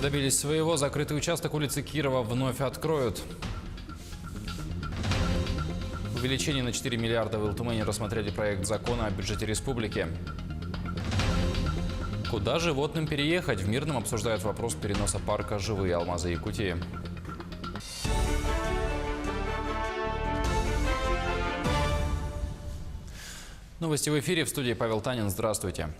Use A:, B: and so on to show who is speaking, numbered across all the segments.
A: Добились своего. Закрытый участок улицы Кирова вновь откроют. Увеличение на 4 миллиарда. В Илтумэне рассмотрели проект закона о бюджете республики. Куда животным переехать? В Мирном обсуждают вопрос переноса парка «Живые алмазы Якутии». Новости в эфире. В студии Павел Танин. Здравствуйте.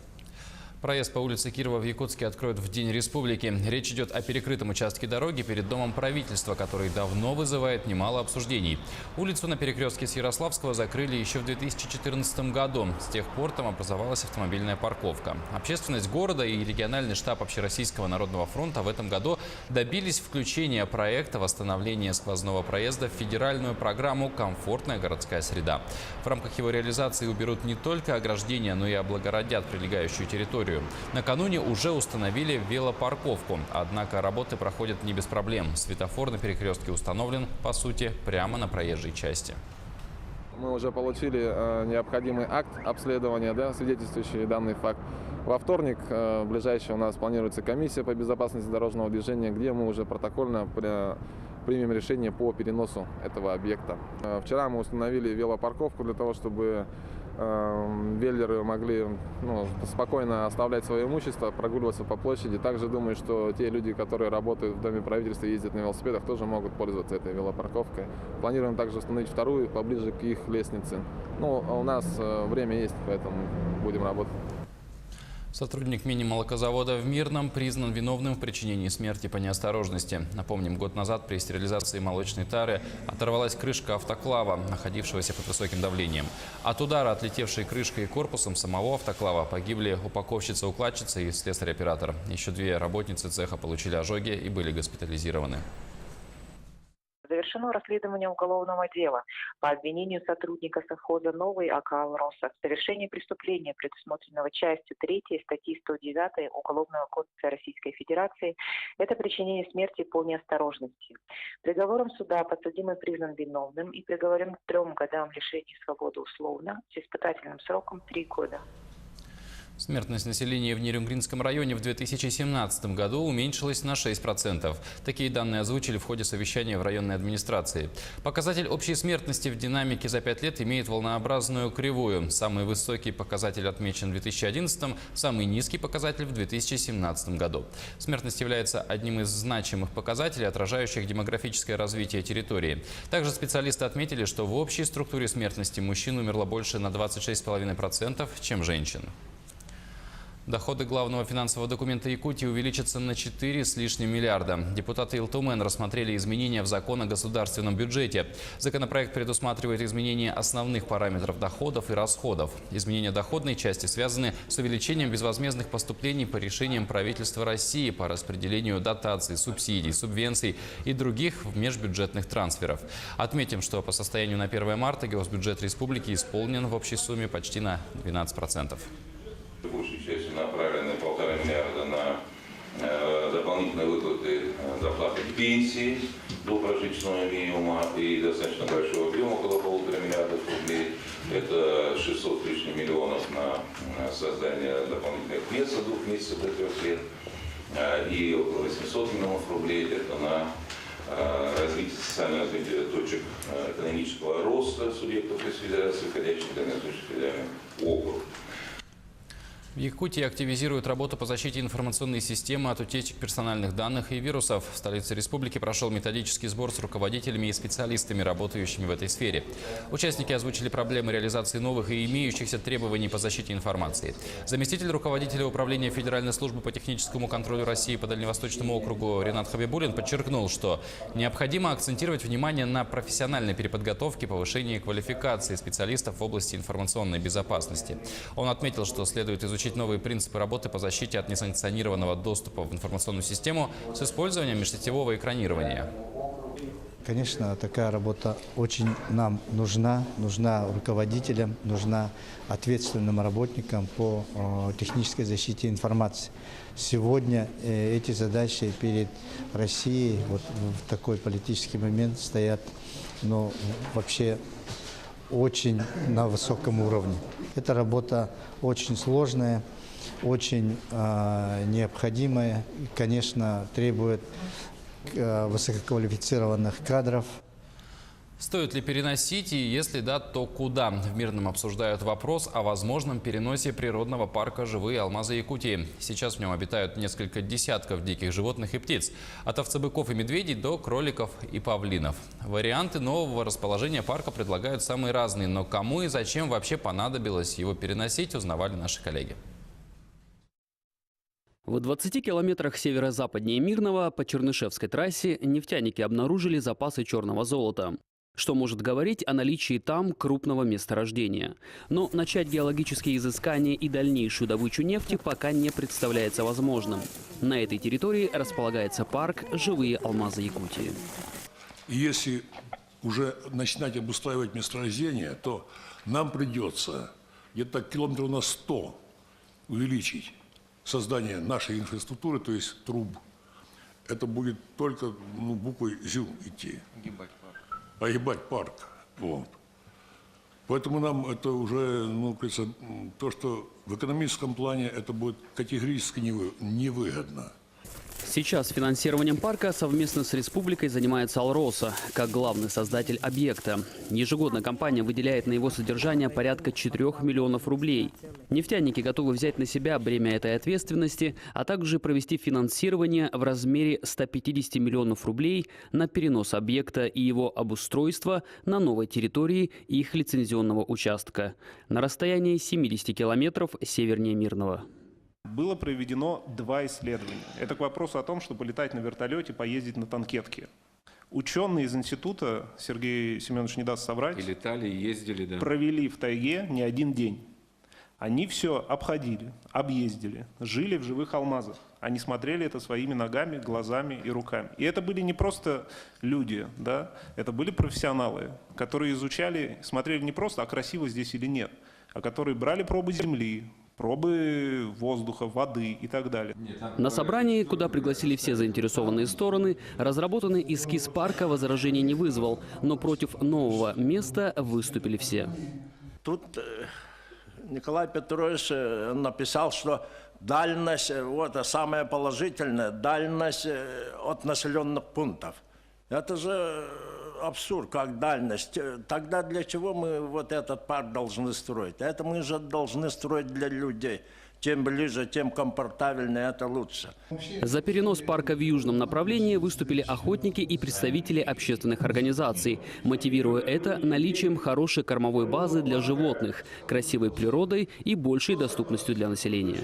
A: Проезд по улице Кирова в Якутске откроют в День Республики. Речь идет о перекрытом участке дороги перед Домом правительства, который давно вызывает немало обсуждений. Улицу на перекрестке с Ярославского закрыли еще в 2014 году. С тех пор там образовалась автомобильная парковка. Общественность города и региональный штаб Общероссийского народного фронта в этом году добились включения проекта восстановления сквозного проезда в федеральную программу «Комфортная городская среда». В рамках его реализации уберут не только ограждения, но и облагородят прилегающую территорию. Накануне уже установили велопарковку. Однако работы проходят не без проблем. Светофор на перекрестке установлен, по сути, прямо на проезжей части.
B: Мы уже получили необходимый акт обследования, свидетельствующий данный факт. Во вторник ближайший у нас планируется комиссия по безопасности дорожного движения, где мы уже протокольно примем решение по переносу этого объекта. Вчера мы установили велопарковку для того, чтобы веллеры могли спокойно оставлять свое имущество, прогуливаться по площади. Также думаю, что те люди, которые работают в Доме правительства и ездят на велосипедах, тоже могут пользоваться этой велопарковкой. Планируем также установить вторую поближе к их лестнице. У нас время есть, поэтому будем работать.
A: Сотрудник мини-молокозавода в Мирном признан виновным в причинении смерти по неосторожности. Напомним, год назад при стерилизации молочной тары оторвалась крышка автоклава, находившегося под высоким давлением. От удара, отлетевшей крышкой и корпусом самого автоклава, погибли упаковщица-укладчица и слесарь-оператор. Еще две работницы цеха получили ожоги и были госпитализированы.
C: Завершено расследование уголовного дела по обвинению сотрудника совхоза «Новый» АК «Алроса» в совершении преступления, предусмотренного частью 3 статьи 109 Уголовного кодекса Российской Федерации. Это причинение смерти по неосторожности. Приговором суда подсудимый признан виновным и приговорен к 3 годам лишения свободы условно с испытательным сроком 3 года.
A: Смертность населения в Нерюнгринском районе в 2017 году уменьшилась на 6%. Такие данные озвучили в ходе совещания в районной администрации. Показатель общей смертности в динамике за 5 лет имеет волнообразную кривую. Самый высокий показатель отмечен в 2011, самый низкий показатель в 2017 году. Смертность является одним из значимых показателей, отражающих демографическое развитие территории. Также специалисты отметили, что в общей структуре смертности мужчин умерло больше на 26,5%, чем женщин. Доходы главного финансового документа Якутии увеличатся на 4 с лишним миллиарда. Депутаты Илтумен рассмотрели изменения в закон о государственном бюджете. Законопроект предусматривает изменение основных параметров доходов и расходов. Изменения доходной части связаны с увеличением безвозмездных поступлений по решениям правительства России по распределению дотаций, субсидий, субвенций и других межбюджетных трансферов. Отметим, что по состоянию на 1 марта госбюджет республики исполнен в общей сумме почти на 12%.
D: Большей частью направлены 1,5 миллиарда на дополнительные выплаты зарплаты и пенсии до прожиточного минимума и достаточно большого объема, около 1,5 миллиарда рублей. Это 600 с лишним миллионов на создание дополнительных мест за 2 месяцев до 3 лет. И около 800 миллионов рублей это на развитие социального развития точек экономического роста субъектов Федерации, входящих в Дальневосточный федеральный округ.
A: В Якутии активизируют работу по защите информационной системы от утечек персональных данных и вирусов. В столице республики прошел методический сбор с руководителями и специалистами, работающими в этой сфере. Участники озвучили проблемы реализации новых и имеющихся требований по защите информации. Заместитель руководителя управления Федеральной службы по техническому контролю России по Дальневосточному округу Ренат Хабибулин подчеркнул, что необходимо акцентировать внимание на профессиональной переподготовке и повышении квалификации специалистов в области информационной безопасности. Он отметил, что следует изучить новые принципы работы по защите от несанкционированного доступа в информационную систему с использованием межсетевого экранирования.
E: Конечно, такая работа очень нам нужна руководителям, нужна ответственным работникам по технической защите информации. Сегодня эти задачи перед Россией вот в такой политический момент стоят, вообще очень на высоком уровне. Эта работа очень сложная, очень необходимое и, конечно, требует высококвалифицированных кадров.
A: Стоит ли переносить и если да, то куда? В Мирном обсуждают вопрос о возможном переносе природного парка «Живые алмазы Якутии». Сейчас в нем обитают несколько десятков диких животных и птиц. От овцебыков и медведей до кроликов и павлинов. Варианты нового расположения парка предлагают самые разные. Но кому и зачем вообще понадобилось его переносить, узнавали наши коллеги.
F: В 20 километрах северо-западнее Мирного по Чернышевской трассе нефтяники обнаружили запасы черного золота, что может говорить о наличии там крупного месторождения. Но начать геологические изыскания и дальнейшую добычу нефти пока не представляется возможным. На этой территории располагается парк «Живые алмазы Якутии».
G: Если уже начинать обустраивать месторождение, то нам придется где-то километров на 100 увеличить создание нашей инфраструктуры, то есть труб. Это будет только буквой «Зю» идти. Огибать парк. Вот. Поэтому нам это уже, кажется, то, что в экономическом плане это будет категорически невыгодно.
F: Сейчас финансированием парка совместно с республикой занимается «Алроса», как главный создатель объекта. Ежегодно компания выделяет на его содержание порядка 4 миллионов рублей. Нефтяники готовы взять на себя бремя этой ответственности, а также провести финансирование в размере 150 миллионов рублей на перенос объекта и его обустройство на новой территории их лицензионного участка на расстоянии 70 километров севернее Мирного.
H: Было проведено 2 исследования. Это к вопросу о том, что полетать на вертолете, поездить на танкетке. Ученые из института, Сергей Семенович не даст соврать,
I: и летали, и ездили, да.
H: Провели в тайге не один день. Они все обходили, объездили, жили в живых алмазах. Они смотрели это своими ногами, глазами и руками. И это были не просто люди, да? Это были профессионалы, которые изучали, смотрели не просто, а красиво здесь или нет, а которые брали пробы земли, пробы воздуха, воды и так далее.
F: На собрании, куда пригласили все заинтересованные стороны, разработанный эскиз парка возражений не вызвал, но против нового места выступили все.
J: Тут Николай Петрович написал, что дальность, вот самое положительное, дальность от населенных пунктов. Это же абсурд, как дальность. Тогда для чего мы вот этот парк должны строить? Это мы же должны строить для людей. Чем ближе, тем комфортабельнее, это лучше.
F: За перенос парка в южном направлении выступили охотники и представители общественных организаций, мотивируя это наличием хорошей кормовой базы для животных, красивой природой и большей доступностью для населения.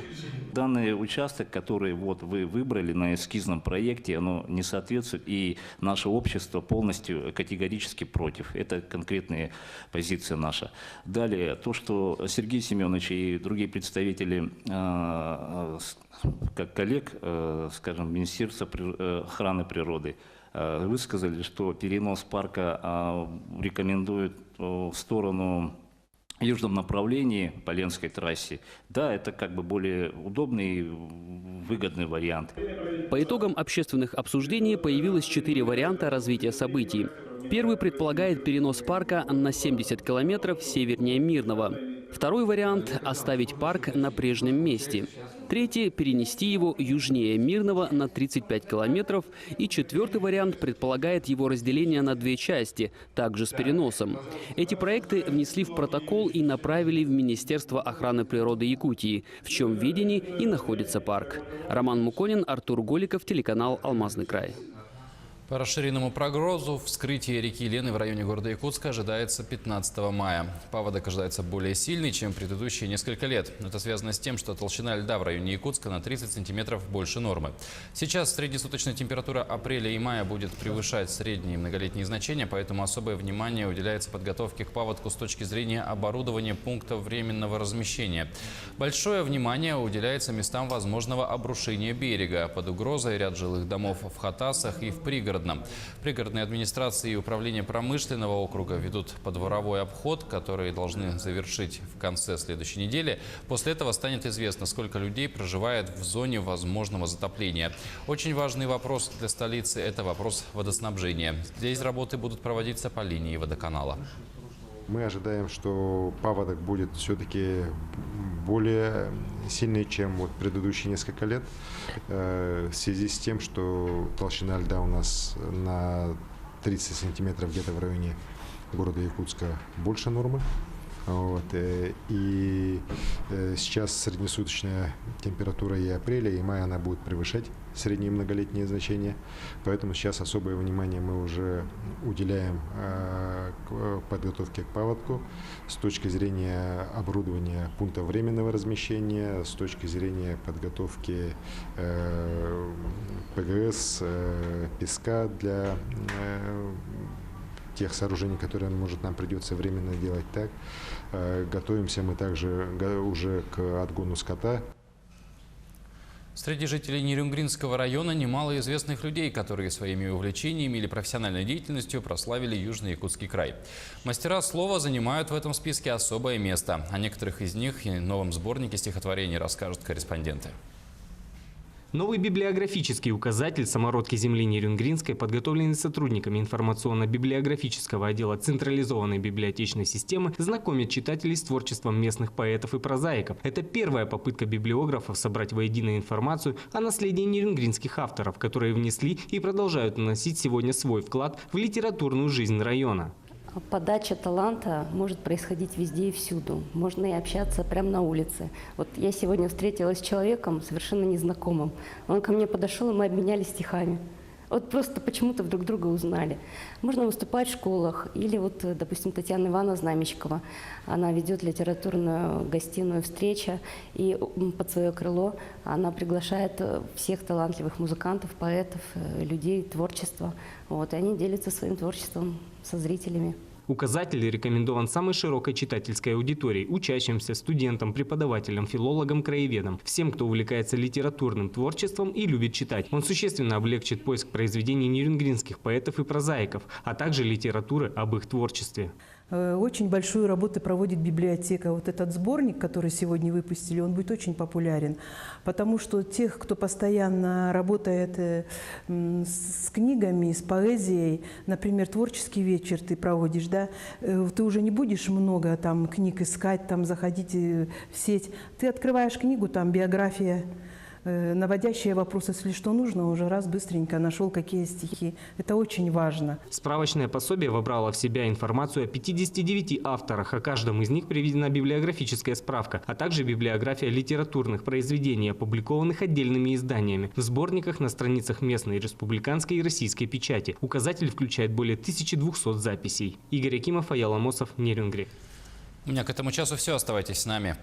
K: Данный участок, который вот вы выбрали на эскизном проекте, оно не соответствует, и наше общество полностью категорически против. Это конкретная позиция наша. Далее, то, что Сергей Семенович и другие представители как коллег, скажем, Министерства охраны природы, высказали, что перенос парка рекомендуют в сторону южном направлении по Ленской трассе. Да, это как бы более удобный и выгодный вариант.
F: По итогам общественных обсуждений появилось 4 варианта развития событий. Первый предполагает перенос парка на 70 километров севернее Мирного. Второй вариант – оставить парк на прежнем месте. Третий – перенести его южнее Мирного на 35 километров. И четвертый вариант предполагает его разделение на 2 части, также с переносом. Эти проекты внесли в протокол и направили в Министерство охраны природы Якутии, в чем видении и находится парк. Роман Муконин, Артур Голиков, телеканал «Алмазный край».
A: По расширенному прогнозу вскрытие реки Лены в районе города Якутска ожидается 15 мая. Паводок ожидается более сильный, чем предыдущие несколько лет. Это связано с тем, что толщина льда в районе Якутска на 30 сантиметров больше нормы. Сейчас среднесуточная температура апреля и мая будет превышать средние многолетние значения, поэтому особое внимание уделяется подготовке к паводку с точки зрения оборудования пунктов временного размещения. Большое внимание уделяется местам возможного обрушения берега. Под угрозой ряд жилых домов в Хатасах и в пригородах. Пригородные администрации и управление промышленного округа ведут подворовой обход, который должны завершить в конце следующей недели. После этого станет известно, сколько людей проживает в зоне возможного затопления. Очень важный вопрос для столицы – это вопрос водоснабжения. Здесь работы будут проводиться по линии водоканала.
L: Мы ожидаем, что паводок будет все-таки
I: более сильные, чем вот предыдущие несколько лет, в связи с тем, что толщина льда у нас на 30 сантиметров где-то в районе города Якутска больше нормы. Вот. И сейчас среднесуточная температура и апреля, и мая она будет превышать средние многолетние значения. Поэтому сейчас особое внимание мы уже уделяем подготовке к паводку с точки зрения оборудования пункта временного размещения, с точки зрения подготовки ПГС, песка для тех сооружений, которые, может, нам придется временно делать так. Готовимся мы также уже к отгону скота.
A: Среди жителей Нерюнгринского района немало известных людей, которые своими увлечениями или профессиональной деятельностью прославили Южный Якутский край. Мастера слова занимают в этом списке особое место. О некоторых из них и новом сборнике стихотворений расскажут корреспонденты.
L: Новый библиографический указатель самородки земли Нерюнгринской, подготовленный сотрудниками информационно-библиографического отдела централизованной библиотечной системы, знакомит читателей с творчеством местных поэтов и прозаиков. Это первая попытка библиографов собрать воедино информацию о наследии нерюнгринских авторов, которые внесли и продолжают вносить сегодня свой вклад в литературную жизнь района.
M: Подача таланта может происходить везде и всюду. Можно и общаться прямо на улице. Вот я сегодня встретилась с человеком совершенно незнакомым. Он ко мне подошел, и мы обменялись стихами. Вот просто почему-то друг друга узнали. Можно выступать в школах. Или вот, допустим, Татьяна Ивановна Знамечкова. Она ведет литературную гостиную «Встреча». И под свое крыло она приглашает всех талантливых музыкантов, поэтов, людей творчества. Вот, и они делятся своим творчеством со зрителями.
L: Указатель рекомендован самой широкой читательской аудитории – учащимся, студентам, преподавателям, филологам, краеведам, всем, кто увлекается литературным творчеством и любит читать. Он существенно облегчит поиск произведений нерюнгринских поэтов и прозаиков, а также литературы об их творчестве.
N: Очень большую работу проводит библиотека. Вот этот сборник, который сегодня выпустили, он будет очень популярен, потому что тех, кто постоянно работает с книгами, с поэзией, например, творческий вечер ты проводишь, да, ты уже не будешь много там книг искать, там заходить в сеть. Ты открываешь книгу, там биография, наводящие вопросы, если что нужно, уже раз быстренько нашел, какие стихи. Это очень важно.
L: Справочное пособие вобрало в себя информацию о 59 авторах, о каждом из них приведена библиографическая справка, а также библиография литературных произведений, опубликованных отдельными изданиями в сборниках на страницах местной, республиканской и российской печати. Указатель включает более 1200 записей. Игорь Якимов, Аял Амосов, Нерюнгри.
A: У меня к этому часу все. Оставайтесь с нами.